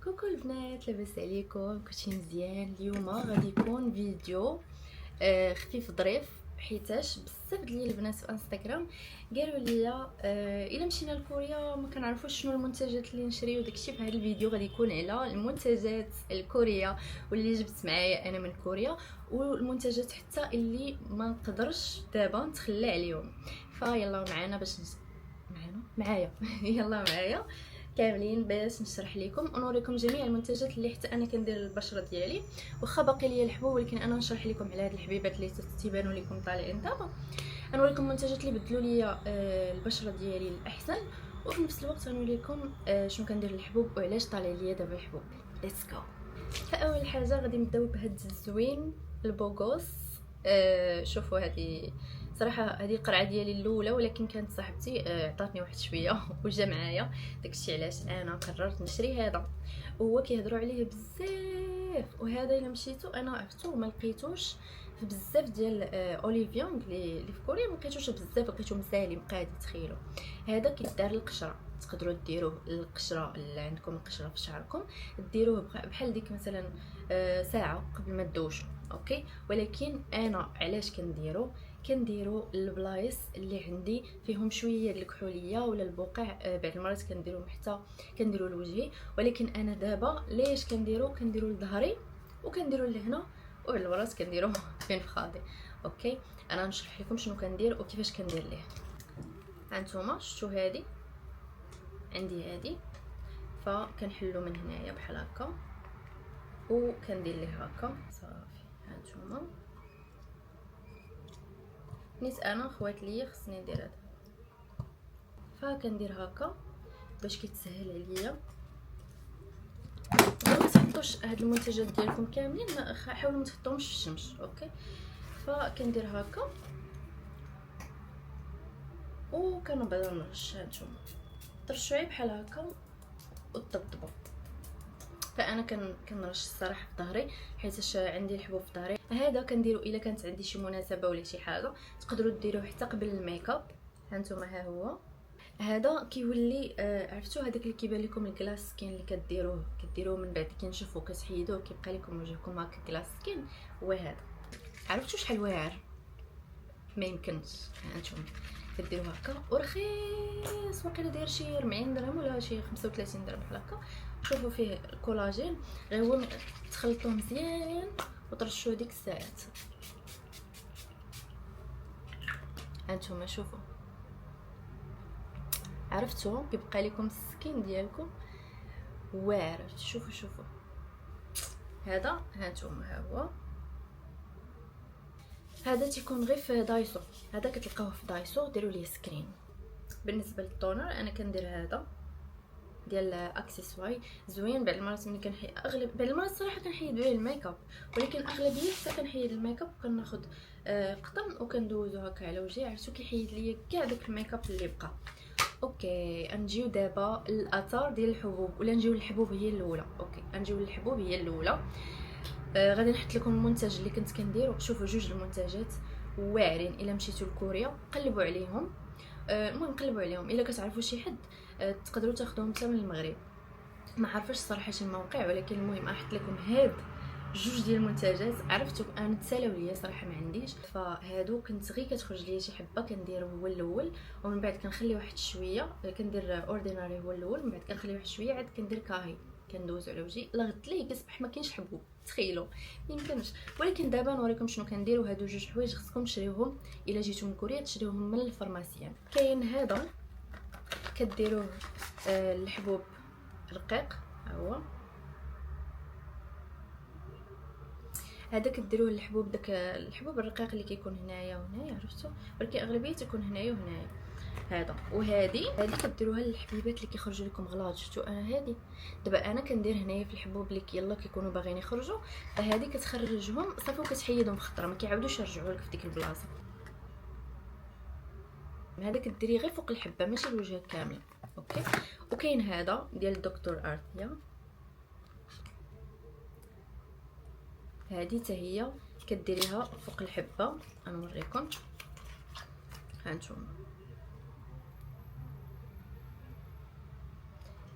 كوكو البنات، لاباس عليكم؟ كلشي مزيان؟ اليوم غادي يكون فيديو خفيف ظريف، حيتاش بزاف ديال البنات في انستغرام قالوا لي الا مشينا لكوريا ما كنعرفوش شنو المنتجات اللي نشريو. داكشي في هذا الفيديو غادي يكون على المنتجات الكوريه واللي جبت معايا انا من كوريا، والمنتجات حتى اللي ما نقدرش دابا نتخلى عليهم. فيلا معنا باش معايا يلا معايا كاملين باش نشرح لكم ونوريكم جميع المنتجات اللي حتى انا كندير للبشره ديالي. واخا باقي ليا الحبوب ولكن انا نشرح لكم على هاد الحبيبات اللي تيبانوا لكم طالعين دابا. غنوريكم المنتجات اللي بدلوا لي البشره ديالي الاحسن، وفي نفس الوقت غنوريكم شنو كندير للحبوب وعلاش طالع ليا دابا الحبوب. ليتس جو. فاول حاجه غادي نبداو بهاد الزوين البوغوس. شوفوا هذه صراحه هذه القرعه ديالي الاولى، ولكن كانت صاحبتي عطاتني واحد شويه وجا معايا، داكشي علاش انا قررت نشري هذا. وهو كيهضروا عليه بزاف، وهذا الا مشيتو انا عرفتو ما لقيتوش في بزاف ديال اوليفيون اللي في كوريا، ما لقيتوش بزاف، لقيتو مسالي مقادي. تخيلوا هذا كيدار للقشره، تقدروا ديروه للقشره اللي عندكم القشره في شعركم، ديروه بحال ديك مثلا ساعه قبل ما تدوشوا، اوكي. ولكن انا علاش كنديرو البلايص اللي عندي فيهم شويه ديال الكحوليه ولا البقع. بعض المرات كنديرو حتى كنديرو لوجهي، ولكن انا دابا ليش كنديرو لظهري وكنديرو لهنا، وبعض المرات كنديرو فين فخادي. اوكي انا نشرح لكم شنو كندير وكيفاش كندير ليه. هانتوما شفتوا هذه عندي هذه، فكنحلو من هنايا بحال هكا وكندير ليه هكا صافي. هانتوما نيت انا خوات ليا خصني ندير هذا، فكندير هكا باش كيتسهل عليا. ما تحطوش هاد المنتجات ديالكم كاملين، حاولوا ما تحطوهمش في الشمس، اوكي. فكندير هكا وكنبدا نرش. هانتوما ترشوي بحال هكا وتطبطبوا. فانا كنرش الصراحه في ظهري حيت عندي الحبوب في ظهري. هذا كنديرو الا كانت عندي شي مناسبه ولا شي حاجه، تقدروا ديروه حتى قبل الميك اب. هانتوما ها هو هذا كيولي عرفتوا هذاك اللي كيبان لكم الكلاس سكين اللي كديروه من بعد كنشوفوا كتحيدوه كيبقى لكم وجهكم هكا كلاس سكين. هو هذا، عرفتوا شحال واعر؟ ما يمكنش. هانتوما كديروه هكا ورخيص، واقيلا داير شي 40 درهم ولا شي 35 درهم بحال هكا. شوفوا فيه الكولاجين، غير هو تخلطوه مزيان وترشوه ديك الساعات. هانتوما شوفوا، عرفتوا كيبقى لكم السكين ديالكم واعر. شوفوا هذا. هانتوما ها هو هذا تيكون غير في دايسو، هذا كتلقاوه في دايسو، ديروا ليه سكرين. بالنسبه للتونر انا كندير هذا ديال اكسسواي زوين. بعض المرات ملي بعض المرات صراحه كنحيد به الميك اب، ولكن اغلبيه حتى كنحيد الميك اب وكناخذ قطن وكندوزو هكا على وجهي. عرفتوا كيحيد ليا كاع داك الميك اب اللي بقى. اوكي نجيو دابا الاثار ديال الحبوب، ولا نجيو للحبوب هي الاولى. اوكي نجيو للحبوب هي الاولى. غادي نحط لكم المنتج اللي كنت كندير. شوفوا جوج المنتجات واعرين، الا مشيتوا لكوريا قلبوا عليهم. المهم قلبوا عليهم، الا كتعرفوا شي حد تقدروا تاخذوهم حتى من المغرب. ما عارفاش صراحه شي موقع، ولكن المهم احط لكم هاد جوج ديال المنتجات. عرفتوا انا تسالاو ليا صراحه ما عنديش، فهادو كنت غير كتخرج ليا شي حبه كندير هو الاول، ومن بعد كنخلي واحد شويه كندير اورديناري هو الاول، من بعد كنخلي واحد شويه عاد كندير كاهي كندوز على وجهي. لغت ليه كيصبح ما كاينش حبوب، تخيلوا يمكنش. ولكن دابا نوريكم شنو كندير. وهادو جوج حوايج خصكم تشريوهم الا جيتو من كوريا، تشريوهم من الفارماسيان. كاين هذا كديروه الحبوب رقيق، ها هو هذا كديروه الحبوب، داك الحبوب الرقيق اللي كيكون هنايا وهنايا، عرفتوا؟ ولكن اغلبيه تكون هنايا وهنايا. هذا وهذه كديروها للحبيبات اللي كيخرجوا لكم غلاظ. شفتوا انا هذه دابا انا كندير هنايا في الحبوب اللي يلا كيكونوا باغيين يخرجوا، هذه كتخرجهم صافي وكتحيدهم في خطره، ما كيعاودوش يرجعوا لك في ديك البلاصه. هذا كديريه غير فوق الحبه ماشي الوجه كامل، اوكي. وكاين هذا ديال دكتور ارثيا، هذه حتى هي كديريها فوق الحبه. غنوريكم. هانتوما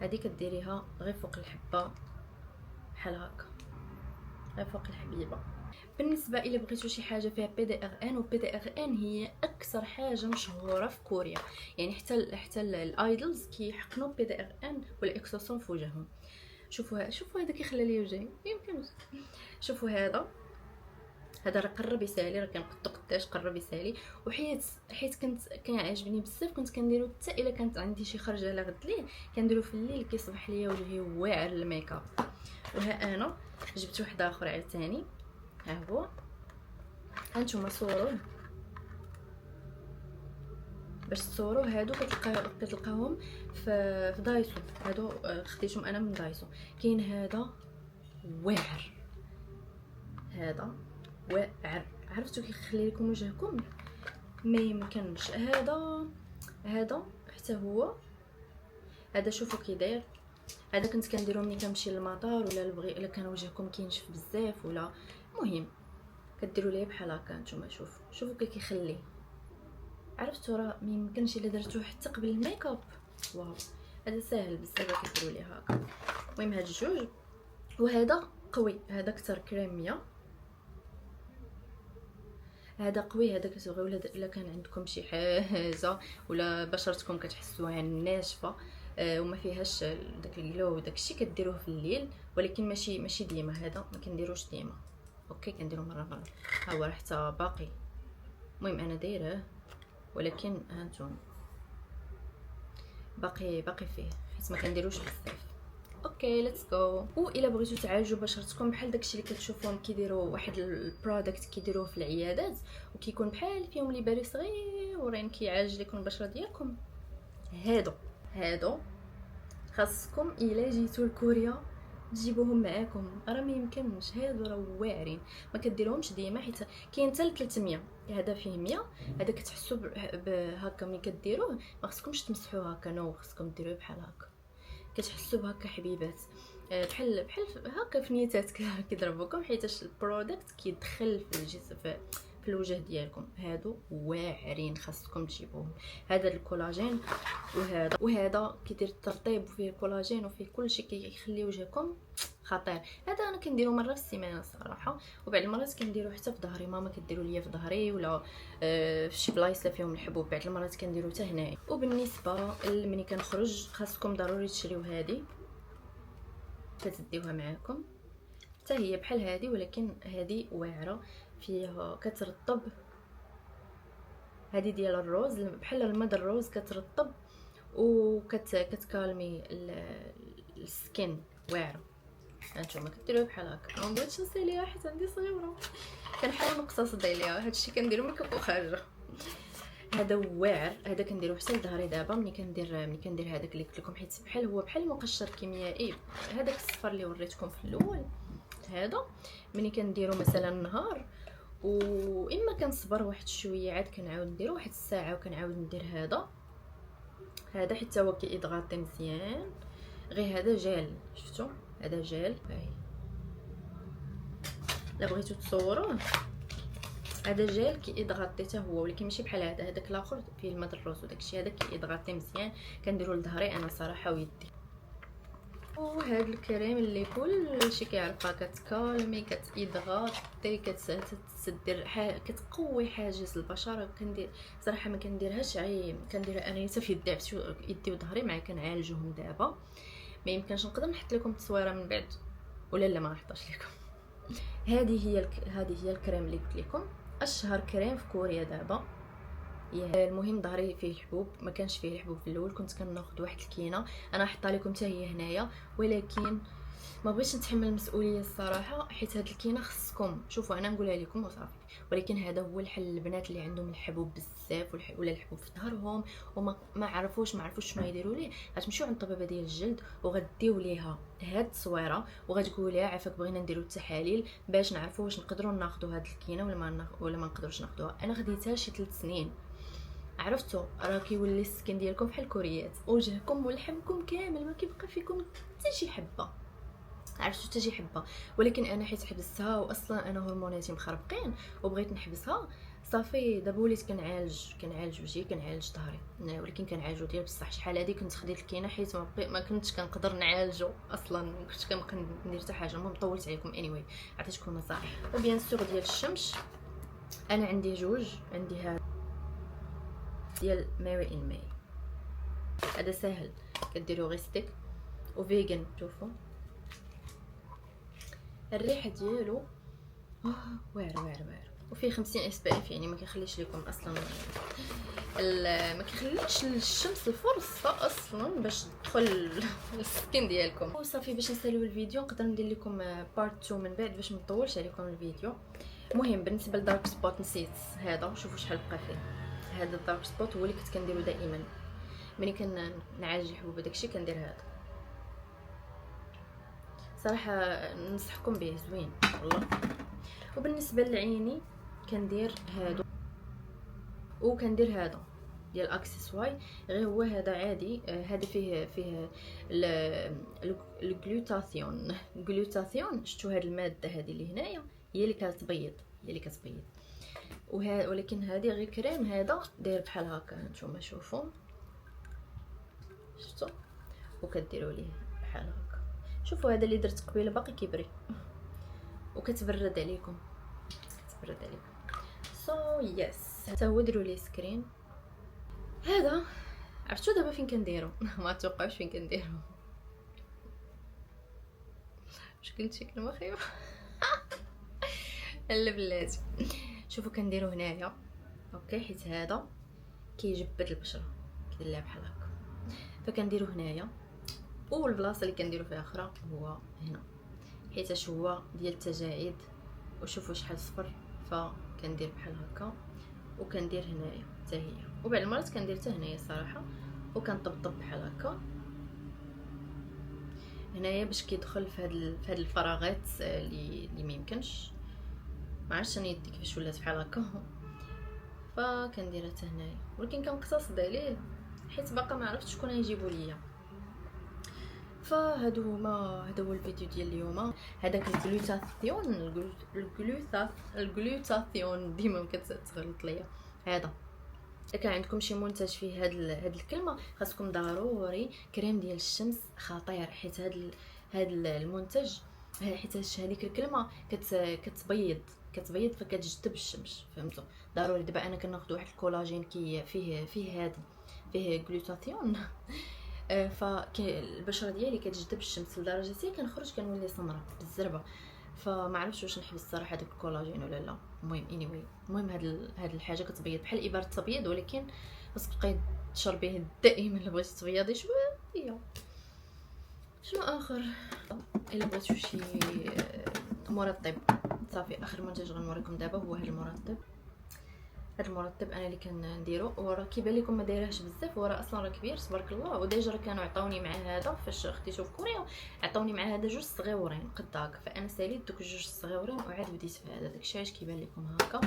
هذه كديريها غير فوق الحبه بحال هكا غير فوق الحبيبه. بالنسبه الى بغيتو شي حاجه فيها بي دي ار ان، و بي دي ار ان هي اكثر حاجه مشهوره في كوريا، يعني حتى الايدلز كيحقنوا بي دي ار ان ولا اكسسون في وجههم. شوفوا هذا كيخلى لي وجهي يمكنش. شوفوا هذا راه قرب يسالي، راه كنقدو قداش قرب يسالي. حيت كنت كيعجبني بزاف، كنت كنديرو حتى الا كانت عندي شي خرجه على غد ليه كنديرو في الليل، كيصبح ليا وجهي واعر الميكاب. وها انا جبت واحد اخر عاوتاني، ها هو هانتوما صوروه باش تصوروا. هادو كتلقاوهم في دايسو، هادو خديتهم انا من دايسو. كاين هذا واعر، هذا واعر، عرفتو كيخلي لكم وجهكم ما يمكنش. هذا حتى هو، هذا شوفوا كي داير. هذا كنت كنديرو ملي كنمشي للمطار الا كان وجهكم كينشف بزاف ولا مهم كديروا ليه بحال هكا. نتوما شوفوا كيخلي، عرفتوا راه ما يمكنش الا درتوه حتى قبل الميك اب. واو هذا ساهل بزاف كديروا ليه هكا. المهم هاد الجوج، وهذا قوي، هذا اكثر كريميه، هذا قوي. هذا كتبغيو ولا كان عندكم شي حاجه ولا بشرتكم كتحسوها ناشفه وما فيهاش داك الجلو وداكشي، كديروه في الليل، ولكن ماشي ديما. هذا ما كنديروش ديما، اوكي كنديرو مره. ها هو راه حتى باقي. المهم انا دايره، ولكن ها انتم باقي فيه حيت ما كنديروش بزاف. اوكي ليتس جو. والا بغيتو تعالجوا بشرتكم بحال داكشي اللي كتشوفوهم كيديروا واحد البرودكت كيديروه في العيادات وكيكون بحال فيهم لي باري صغيورين كيعالج لكم البشره ديالكم، هادو خاصكم الا جيتو لكوريا تجيبوهم معاكم، راه ما يمكنش. هادو راه واعرين، ما كديروهمش ديما حيت كاين حتى 300. هذا فيه 100. هذا كتحسوا هكا ملي كديروه ما خصكمش تمسحوه هكا، نو خصكم ديروه بحال هكا كتحسوا بهكا حبيبات، بحال هكا في نيتات كيضربوكم حيتاش البرودكت كيدخل في الجسم في الوجه ديالكم. هادو واعرين خاصكم تجيبوهم. هذا الكولاجين وهذا كيدير الترطيب وفيه كولاجين وفيه كلشي كيخلي وجهكم خطير. هذا انا كنديرو مره في السيمانه الصراحه، وبعض المرات كنديرو حتى في ظهري. ماما كديرو ليا في ظهري ولا في شي بلايص اللي فيهم الحبوب، بعض المرات كنديرو حتى هنايا. وبالنسبه ملي كنخرج خاصكم ضروري تشريو هذه، كتديوها معاكم حتى هي بحال هذه، ولكن هذه واعره فيها كترطب. هذه ديال الروز بحال الماء الروز كترطب كتكالمي السكين، واعره. هانتوما كديروها بحال هكا. ما بغيتش نساليها حيت عندي صغيره، كنحاول نقتصد عليها. هادشي كنديرو ملي كنبقى خارجه. هذا واعر، هذا كنديرو حتى لظهري دابا ملي كندير هذاك اللي قلت لكم، حيت بحال مقشر كيميائي. هذاك الصفر اللي وريتكم في الاول، هذا ملي كنديرو مثلا نهار واما كنصبر واحد شويه عاد كنعاود نديرو واحد الساعه وكنعاود ندير هذا حتى هو كيضغطي مزيان. غير هذا جال، شفتوا هذا جال. لا بغيتو تصوروه هذا جيل كيضغطي حتى هو، ولكن ماشي بحال هذاك الاخر فيه الماء الروز وداكشي. هذا كيضغطي مزيان، كنديرو لظهري انا صراحه ويدي. وهذا الكريم اللي كلشي كيعرفها، كتكالمي كتضغطي كتدير كتقوي حاجز البشره. كندير صراحه ما كنديرهاش كنديرها انا حتى في يدي وظهري معايا كنعالجوهم دابا. ما يمكنش نقدر نحط لكم التصويره من بعد ولا ما نحطاش لكم. هذه هي الكريم اللي قلت لكم اشهر كريم في كوريا دابا. المهم ظهري فيه الحبوب، ما كانش فيه الحبوب في الاول، كنت كناخذ واحد الكينه. انا حطها لكم حتى هي هنايا، ولكن ما بغيتش نتحمل المسؤوليه الصراحه، حيت هاد الكينه خصكم شوفوا انا نقولها لكم وصافي. ولكن هذا هو الحل البنات اللي عندهم الحبوب بزاف ولا الحبوب في ظهرهم وما ما عرفوش شنو يديروا ليه. غتمشيو عند الطبيبه ديال الجلد وغديو ليها هاد التصويره وغتقول لها عافاك بغينا نديروا التحاليل باش نعرفوا واش نقدروا ناخذوا هاد الكينه ولا ما نقدروش ناخذوها. انا خديتها شي 3 سنين. عرفتوا راه كيولي السكين ديالكم بحال الكوريات، وجهكم ولحمكم كامل ما كيبقى فيكم حتى شي حبه، عرفتوا حتى شي حبه. ولكن انا حيت حبستها واصلا انا هرموناتي مخربقين وبغيت نحبسها صافي دابا وليت كنعالج وجهي، كنعالج ظهري، ولكن كنعالجو ديال بصح. شحال هادي كنت خديت الكينه حيت ما كنتش كنقدر نعالجو اصلا، ما كنتش كنبقى ندير حتى حاجه. المهم طولت عليكم عطيتكم نصائح. وبيان سور ديال الشمس انا عندي جوج، عندي هذا ديال ماري ان ماي، هذا ساهل كديروا غير ستيك وفيجن. شوفوا الريحه ديالو واعر وفيه 50 اس بي اف، يعني ما كيخليش لكم اصلا ما كيخليش الشمس الفرصه اصلا باش تدخل السكين ديالكم. وصافي باش نساليو الفيديو نقدر ندير لكم بارت 2 من بعد باش ما نطولش عليكم الفيديو. المهم بالنسبه للدارك سبوت نسيت هذا، شوفوا شحال بقى فيه. هذا الدارك سبوت هو اللي كنت كنديرو دائما ملي كنعالج الحبوب، داكشي كندير هذا. صراحه ننصحكم به، زوين والله. وبالنسبه لعيني كندير هادو، وكندير هذا ديال اكسسواي، غير هو هذا عادي. هذا فيه الجلوتاثيون. شفتوا هاد الماده هذه اللي هنايا هي اللي كتبيض، ولكن هذه غير كريم. هذا داير بحال هكا، نتوما شوفوا، شفتوا؟ وكديروا ليه بحال هكا. شوفوا هذا اللي درت قبيله باقي كيبري وكتبرد عليكم، سو يس. حتى هو ديروا ليه سكرين. هذا عرفتوا دابا فين كنديرو؟ ما توقعوش فين كنديرو. واش قلت شي كلمه خايبه؟ لا بلاتي، شوفوا كنديرو هنايا اوكي، حيت هذا كيجبد البشره، كيدير لها بحال هكا، فكنديرو هنايا. والبلاصه اللي كنديرو فيها اخرى هو هنا، حيت هو ديال التجاعيد. وشوفوا شحال صفر، فكندير بحال هكا وكندير هنايا حتى هي، وبعض المرات كندير حتى هنايا صراحه، وكنطبطب بحال هكا هنايا باش كيدخل في هاد الفراغات اللي ما يمكنش. ما عرفتش انا يدي كيفاش ولات بحال هكا، فكنديرها حتى هنايا، ولكن كنقتصد عليه حيت باقا ما عرفتش شكون غيجيبوا ليا. فهادو هما، هذا هو الفيديو ديال اليوم. هذاك الجلوتاثيون ديما كتغلط ليا. هذا اذا كان عندكم شي منتج فيه هاد الكلمه، خاصكم ضروري كريم ديال الشمس، خطير. حيت هاد المنتج، حيت هذيك الكلمه كتبيض فكتجذب الشمس، فهمتوا؟ ضروري. دابا انا كناخذ واحد الكولاجين فيه جلوتاثيون، فالبشره ديالي كتجذب الشمس لدرجه كنخرج كنولي سمراء بالزربه. فما عرفتش واش نحبس الصراحه داك الكولاجين ولا لا. المهم هاد الحاجه كتبيض بحال ابره التبييض، ولكن خاصك تبقاي تشربيه دائما الا بغيتي تبيضي شويه. شنو اخر؟ الا بغيتو شي مرطب، صافي اخر منتج غنوريكم دابا هو هاد المرطب. هاد المرطب انا اللي كنديرو، وراه كيبان لكم ما دايرهش بزاف، وراه اصلا راه كبير تبارك الله. وديجا راه كانوا عطاوني مع هذا فاش خديته في كوريا، عطاوني مع هذا جوج صغيورين قد هكا، فانا ساليت دوك الجوج صغيورين وعاد بديت في هذا. داكشي علاش كيبان لكم هكا.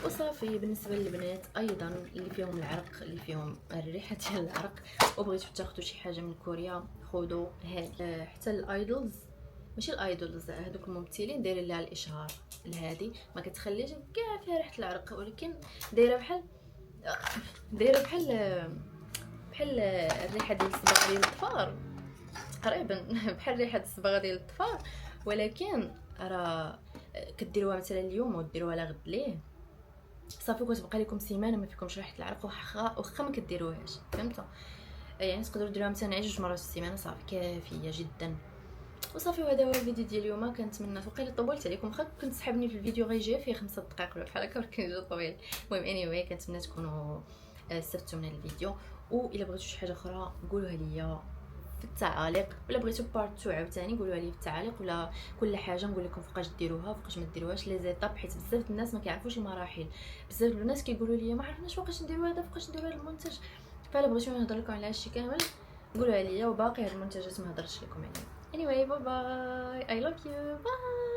وصافي بالنسبه للبنات ايضا اللي فيهم العرق، اللي فيهم الريحه ديال العرق، وبغيتو تاخذوا شي حاجه من كوريا، خذوا هذه. حتى الايدولز، ماشي الايدولز، هذوك الممثلين دايرين لها الاشهار لهادي، ما كتخليش كاع فيها ريحه العرق، ولكن دايره بحال الريحه ديال الصباغه ديال الظفار، تقريبا بحال ريحه الصباغه ديال الظفار. ولكن راه كديروها مثلا اليوم وديروها لغد ليه، صافي كتبقى لكم سيمانه ما فيكمش ريحه العرق، واخا ما كديروهاش، فهمتوا؟ يعني تقدروا ديروها مثلا 2 مرات في السيمانه، صافي كافيه جدا. وصافي وهذا هو الفيديو ديال اليوم. كنتمنى وقيلا طولت عليكم، واخا كنت سحبني في الفيديو غيجي فيه 5 دقائق ولا بحال هكا، ولكن جا طويل. المهم كنتمنى تكونوا استفدتوا من الفيديو. والا بغيتوا شي حاجه اخرى قولوها لي في التعاليق، ولا بغيتوا بارت 2 عاوتاني قولوها لي في التعاليق، ولا كل حاجه نقول لكم فوقاش ديروها وفوقاش ما ديروهاش لي زيتاب، حيت بزاف الناس ما كيعرفوش المراحل. بزاف الناس كيقولوا لي ما عرفناش فوقاش نديروا هذا، فوقاش نديروا هذا المنتج. فالا بغيتو نهضر لكم على هادشي كامل قولوها لي، وباقي هاد المنتجات ما هضرتش لكم عليهم. Anyway, bye bye. I love you. Bye.